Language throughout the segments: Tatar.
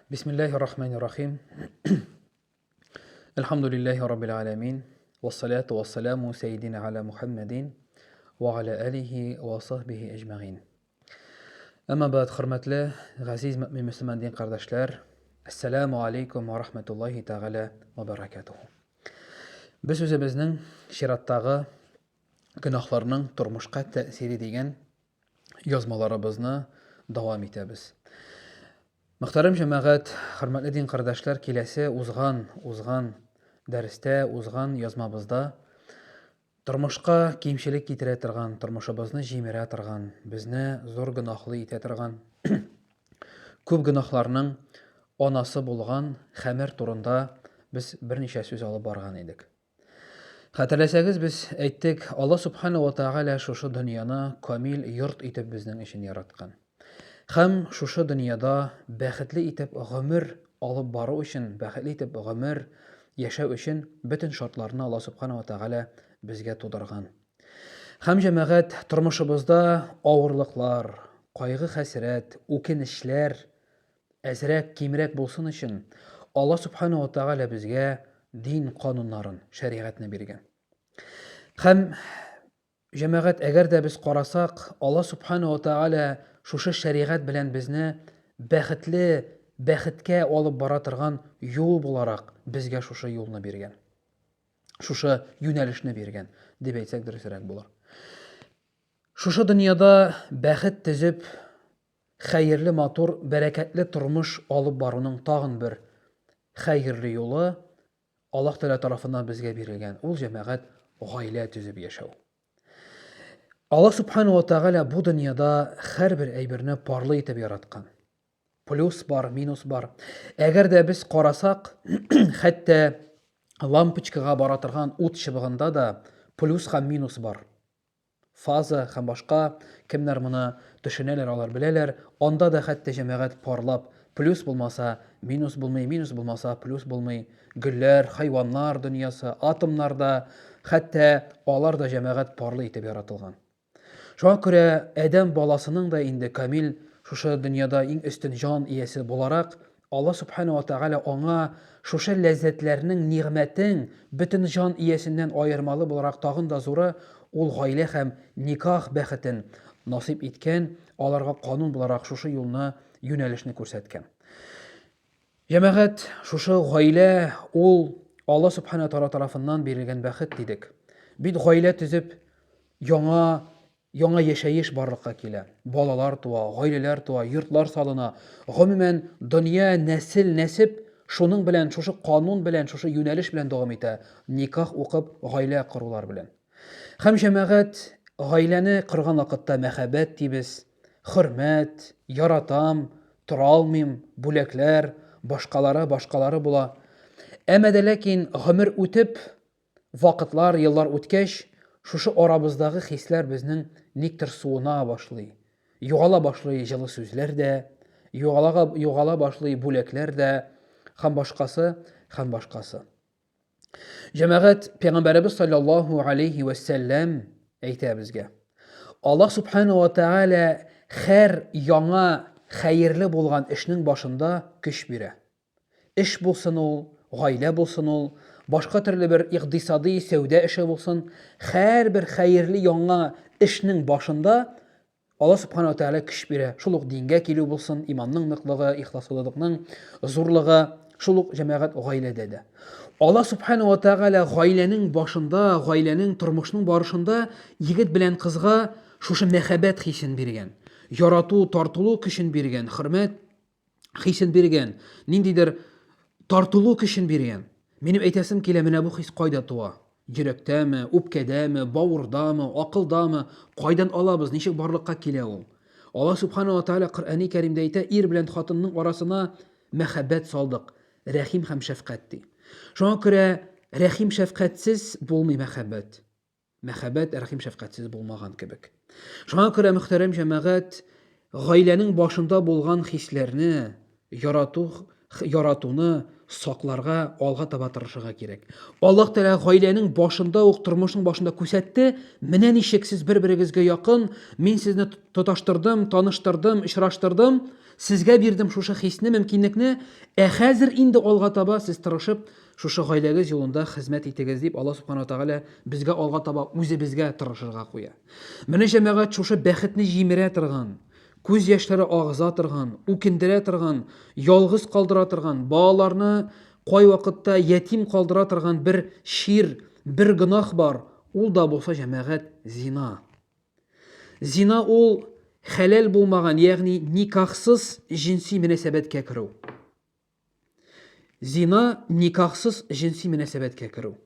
بسم الله الرحمن الرحيم. الحمد لله رب العالمين، والصلاة والسلام سيدنا على محمد وعلى آله وصحبه أجمعين. أما بعد hörmətli ғазиз müslüman din qardaşlar, Assalamu alaikum wa rahmatullahi ta'ala wa barakatuhu. Biz özümüzün şirattағы günahlarının turmuşqa təsiri degan yazmalarımızı davam etəbiz. Muhtaram cəmaət, hörmətli din qardaşlar, kiləsi uzğan dərsdə, uzğan yazmamızda turmuşqa kemşilik getirə тұрған, turmuşımızı жимерə тұрған, bizni zor günahlı etə тұрған, көп günahlarının anası bolğan xəmir turunda biz bir neçə söz alıb barğan idik. Xatırlasagız biz aytdık, Allah subhanahu wa ta'ala şuşu dünyanı kamil yurt etib bizning için yaratqan. Hem şuşu dünyada bəxtli etib ömür alıb barı üçün, bəxtli etib ömür yaşau üçün bütün şartlarını Allah subhanahu wa ta'ala bizge tudurğan. Hem cəmaət turmuşumuzda ağırlıqlar, qayğı xəsrət, o'kinishlər azraq, kemrək bolsun üçün Allah subhanahu wa ta'ala bizge din qanunların, şəriətini bergan. Hem cəmaət əgər də biz qarasaq, Allah subhanahu wa ta'ala şuşu şəriət bilən bizni bəxtə alıb bara тұрған yol bularaq bizge şuşu yolunu bergan. Şuşu yönəlişini bergan deb aytsaq dürüsrək bular. Şuşu dünyada bəxt tizib, xeyirli matur, bərəkətli turmuş alıb barının tağın bir xeyirli yolu Allah Teala tarafından bizge verilgan. Ol cəmaət ailə tüzüb yaşau. Allah subhanahu wa ta'ala bu dünyada hər bir eybirini parlı etib yaratqan. Plus var, minus var. Əgər də biz qarasaq, hətta lampochkaga bara тұрған ot şıbığında da plus hem minus var. Fazı hem başqa kimler bunu düşünələr, alır bilələr. Onda da hətta cəmaət parlap, plus bulmasa minus bulmay, minus bulmasa plus bulmay. Güller, hayvanlar dünyası, atomlarda hətta onlar da cəmaət parlı etib yaratılған. Şuna görə Ədəm balasının da indi kamil şuşa dünyada en üstün can iyesi bularak Allah subhanahu wa ta'ala ona şuşa lezzetlerinin, nimetin bütün can iyesinden ayırmalı bularak tağın da zora ol gaylə hem nikah bəxtin nasip etken, alarga kanun bularak şuşa yoluna yönəlişini görsətken. Cəmaət, şuşa gaylə ol Allah subhanahu wa ta'ala tarafından verilgen bəxt dedik. Bir gaylə tüzüb Yana yaşayış barlıqqa kele. Balalar tuğa, gayleler tuğa, yurtlar salına. Gümümən dünya nəsil şunun bilən, şuşu kanun bilən, şuşu yönəliş bilən devam etə. Nikah oqıb gaylə qırular bilən. Hem cəmaət gayləni qırğan vaqtda məhəbbət deyibiz, hürmət, yaratam, turalmim, büləklər, başqaları bula. Əmə də lakin ömür ötüb, vaqtlar, yıllar ötkəş, şuşu aramızдағы hislər bizning nikdir suuna başlay. Yoğala başlay жылы sözlər də, yoğala başlay büləklər də, hem başqası. Cəmaət, Peyğəmbərimiz sallallahu aleyhi və səlləm aytə bizgə. Allah subhanahu wa ta'ala hər yana xeyirli bolğan işinin başında güç birə. İş bolsun ol, gaylə bolsun ol, başqa türlü bir iqtisadi səvdə işi bolsun, hər bir xeyirli yana işinin başında Allah subhanahu wa ta'ala güç birə. Şuluq dingə kelu bolsun, imanның nıqlığı, ixlaslılığının zorluğu, şuluq cəmaət gaylədədir. Allah subhanahu wa ta'ala gaylənin başında, gaylənin turmuşunun barışında yigit bilən qızğa şuşu məhəbbət hisin bergen. Yaratu, tartulu kişin bergen, hürmət hisin bergen. Nindidir tartulu kişin bergen. Benim aytasım kele mənə bu his qayda tuğa? Yürekdəmi, öpkədəmi, bavurdamı, aqıldamı? Qaydan alabız? Neşik barlıqqa kele ol? Allah subhanahu wa ta'ala Qur'an-ı Kerimdə aytə, bilən xatının arasına məhəbbət saldıq. Rəhim hem şəfqətdir. Şuna görə rəhim şəfqətsiz bulmay məhəbbət. Məhəbbət rəhim şəfqətsiz bulmağan kibik. Şuna görə müxtərəm cəmaət, gaylənin başında bolğan hislərini, yaratunu сакларга, алга таба тырышырга кирәк. Аллаһ Тәгалә гаиләнең башында ук, тормышның башында күрсәтте, менә ничек сез бер-берегезгә якын, мин сезне тоташтырдым, таныштырдым, очраштырдым, сезгә бирдем шушы хисне, мөмкинлекне, хәзер инде алга таба сез тырышып, шушы гаиләгез юлында хезмәт итегез дип Аллаһ Субханаһу Тәгалә безгә алга таба үзебезгә тырышырга куя. Менә җәмәгать шушы бәхетне җимерә торган, күз яшьләре агыза торган, үкендерә торган, ялгыз калдыра торган, балаларны кай вакытта ятим калдыра торган бер шир, бер гөнаһ бар. Ул да булса җәмәгать зина. Зина ул хәләл булмаган, ягъни никахсыз җинси мөнәсәбәткә керү. Зина никахсыз җинси мөнәсәбәткә керү.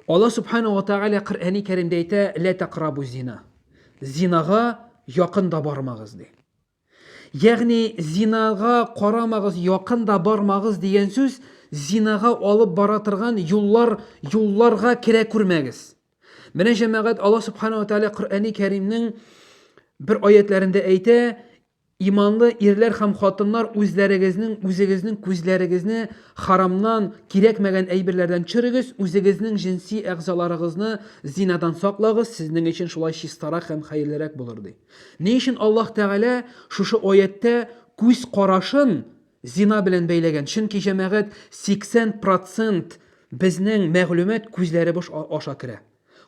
Аллаһ Субханаһу ва Тәгалә Коръәни Кәримдә әйтә: "Ла тaqrabu зина." Зинага якын да бармагыз ди. Ягъни зинага карамагыз, якын да бармагыз дигән сүз зинага алып бара торган юлларга керә күрмәгез. Менә җәмәгать Аллаһ Субханаһу ва Тәгалә Коръәни Кәримнең бер аятләрендә әйтә: "Иманлы ирләр һәм хатыннар, үзегезнең күзләрегезне харамнан, кирәкмәгән әйберләрдән төшерегез, үзегезнең җинси әгъзаларыгызны зинадан саклагыз, сезнең өчен шулай чистарак һәм хәерлерәк булыр" ди. Ни өчен Аллаһ Тәгалә шушы аятта күз карашын зина белән бәйләгән? Чөнки җәмәгать 80% безнең мәгълүмат күзләребез аша керә.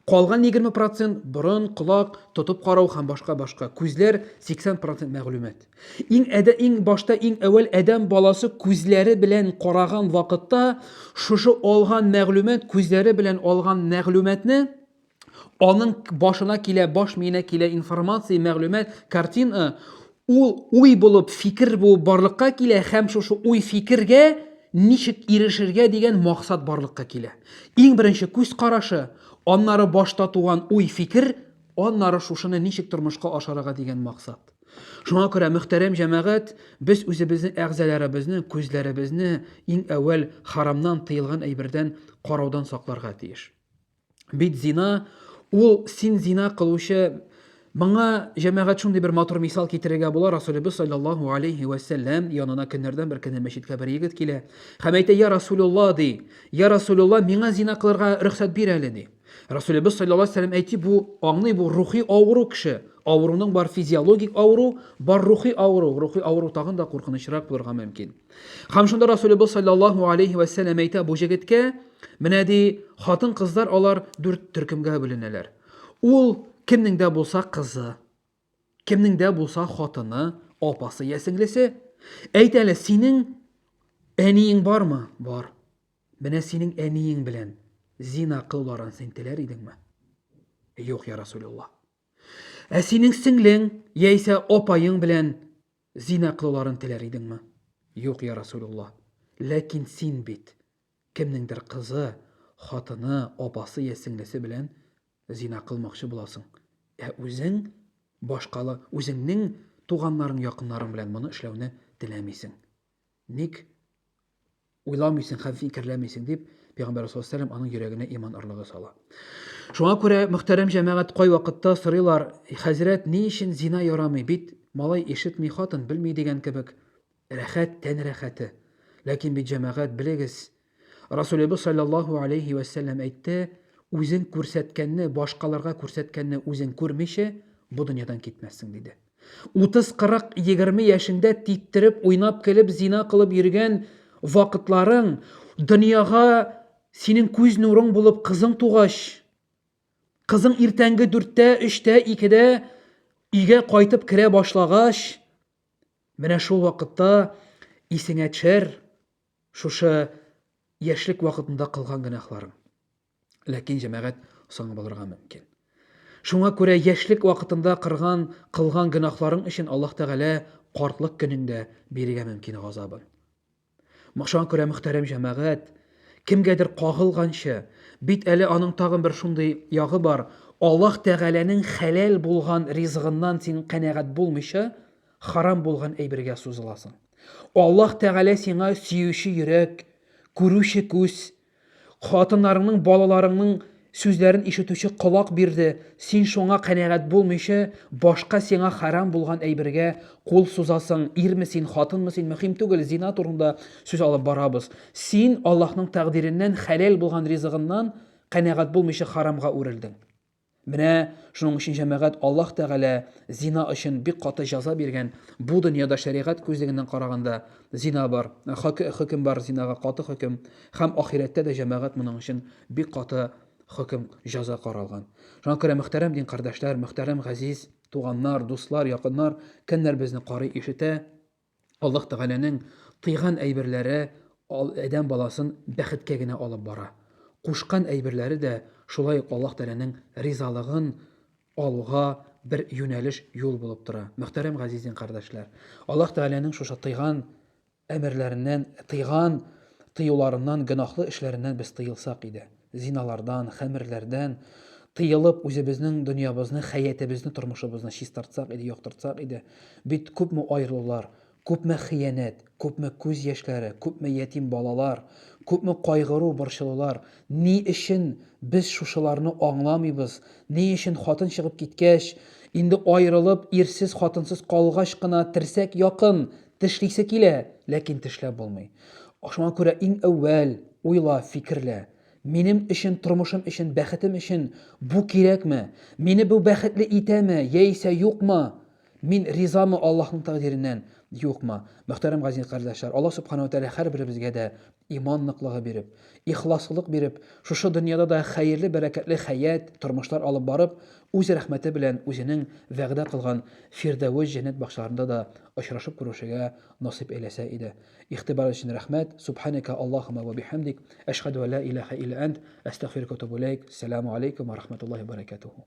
Калган 20% борын, колак, тотып карау һәм башка. Күзләр 80% мәгълүмат. Иң башта, иң әүвәл адәм баласы күзләре белән караган вакытта шушы алган мәгълүмат, күзләре белән алган мәгълүматны аның башына килә, баш миенә килә информация, мәгълүмат, картина, ул уй булып, фикер булып барлыкка килә һәм шушы уй фикергә ничек ирешергә дигән максат барлыкка килә. Иң беренче күз карашы, аннары башта туган уй фикер, аннары шушыны ничек тормышка ашарга дигән максат. Шуңа күрә мөхтәрәм җәмәгать, без үзебезнең әгъзаларыбызны, күзләребезне иң әүвәл харамнан, тыелган әйбердән караудан сакларга тиеш. Бит зина, ул син зина кылучы. Моңа җәмәгать шундый бер матур мисал китерергә була. Расулыбыз саллаллаху алейхи ва саллям янына көннәрдән бер көнне мәчеткә бер егет килә. Һәм әйтә: "Я Расулулла" ди. "Я Расулулла, миңа зина кылырга рөхсәт бир әле" ди. Расулыбыз саллаллаху алейхи ва саллям әйтә: "Бу аңлый, бу рухи авыру кеше. Авыруның бар физиологик авыру, бар рухи авыру. Рухи авыру тагын да куркынычрак булырга мөмкин." Һәм шунда Расулыбыз саллаллаху алейхи ва саллям әйтә бу җегеткә: "Менә ди, хатын-кызлар алар 4 төркемгә бүленәләр. Ул кемнең дә булса кызы, кемнең дә булса хатыны, апасы я сеңлесе. Әйт әле, синең әниең бармы?" "Бар." "Менә синең әниең белән зина кылуларын син теләр идеңме?" "Юк, я Расулулла." "Ә синең сеңлең яисә апаең белән зина кылуларын теләр идеңме?" "Юк, я Расулулла." "Ләкин син бит кемнеңдер кызы, хатыны, апасы я сеңлесе белән зина кылмакчы буласың. Үзең үзеңнең туганнарың, якыннарың белән моны эшләүне теләмисең. Ник уйламыйсың һәм фикерләмисең" дип Пәйгамбәр саллаллаху алейхи ва саллям аның йөрәгенә иман ырлыгы сала. Шуңа күрә мөхтәрәм җәмәгать, кай вакытта сорыйлар: "Хәзрәт, ни өчен зина ярамый? Бит малай ишетми, хатын белми" дигән кебек. Рәхәт, тән рәхәте. Ләкин бит җәмәгать, белегез, Расулыбыз саллаллаху алейхи ва саллям әйтте: "Үзең күрсәткәнне, башкаларга күрсәткәнне үзең күрмичә, бу дөньядан китмәссең" диде. 30, 40, 20 яшендә титтереп, уйнап килеп, зина кылып йөргән вакытларың, дөньяга синең күз нурың булып кызың тугач, кызың иртәнге 4-тә, 3-тә, 2-дә өйгә кайтып керә башлагач, менә шул вакытта исеңә төшәр шушы яшьлек вакытында кылган гөнаһларың. Ләкин җәмәгать соң булырга мөмкин. Шуңа күрә яшьлек вакытында кылган гөнаһларың өчен Аллаһ Тәгалә картлык көнендә бирергә мөмкин газабын. Шуңа күрә мөхтәрәм җәмәгать, кемгәдер кагылганчы, бит әле аның тагын бер шундый ягы бар. Аллаһ Тәгаләнең хәләл булган ризыгыннан син канәгать булмыйча, харам булган әйбергә сузыласың. Аллаһ Тәгалә сиңа сөюче йөрәк, күрүче күз, хатыннарыңның, балаларыңның сүзләрен ишетүче колак бирде, син шуңа канәгать булмыйча, башка сиңа харам булган әйбергә кул сузасың, ирме син, хатынмы син, мөһим түгел, зина турында сүз алып барабыз. Син Аллаһның тәкъдиреннән хәләл булган ризыгыннан канәгать булмыйча харамга үрелдең. Менә шуның өчен җәмәгать Аллаһ Тәгалә зина өчен бик каты җәза биргән. Бу дөньяда шәригать күзлегеннән караганда зина бар, хөкем бар, зинага каты хөкем, һәм ахирәттә дә җәмәгать моның өчен бик каты хөкем, җәза каралган. Шуңа күрә мөхтәрәм дин кардәшләр, мөхтәрәм газиз туганнар, дуслар, якыннар, кемнәр безне карый, ишетә, Аллаһ Тәгаләнең тыйган әйберләре адәм баласын бәхеткә генә алып бара. Кушкан әйберләре дә шулай ук Аллаһ Тәгаләнең ризалыгын алуга бер юнәлеш юл булып тора. Мөхтәрәм газиз дин кардәшләр, Аллаһ Тәгаләнең шушы тыйган әмерләреннән, тыйган тыюларыннан, гөнаһлы эшләреннән без тыелсак иде. Зиналардан, хәмерләрдән тыелып, үзебезнең дөньябызны, хәятебезне, тормышыбызны чистартсак иде, яктыртсак иде. Бит күпме аерылулар, күпме хыянәт, күпме күз яшьләре, күпме ятим балалар, күпме кайгыру, борчылулар. Ни өчен без шушыларны аңламыйбыз? Ни өчен хатын чыгып киткәч, инде аерылып, ирсез, хатынсыз калгач кына терсәк якын, тешлисе килә, ләкин тешләп булмый. Шуңа күрә иң әүвәл уйла, фикерлә. Минем өчен, тормышым өчен, бәхетем өчен бу кирәкме? Мине бу бәхетле итәме, яисә юкмы? Мин ризамы Аллаһның тәкъдиреннән, юкмы? Мөхтәрәм газиз кардәшләр, Аллаһ Субханаһу ва Тәгалә һәрберебезгә дә иман ныклыгы биреп, ихласлык биреп, шушы дөньяда да хәерле, бәрәкәтле хәят, тормышлар алып барып, үз рәхмәте белән үзенең вәгъдә кылган Фирдәвес җәннәт бакчаларында да очрашып күрешергә насыйп әйләсә иде. Игътибар өчен рәхмәт. Субханака Аллаһумма ва бихамдик, әшһәдү ан ла илаһа илля ант, әстәгъфирука ва атубу илейк. Ассаламу алейкум ва рахматуллаһи ва баракатуһу.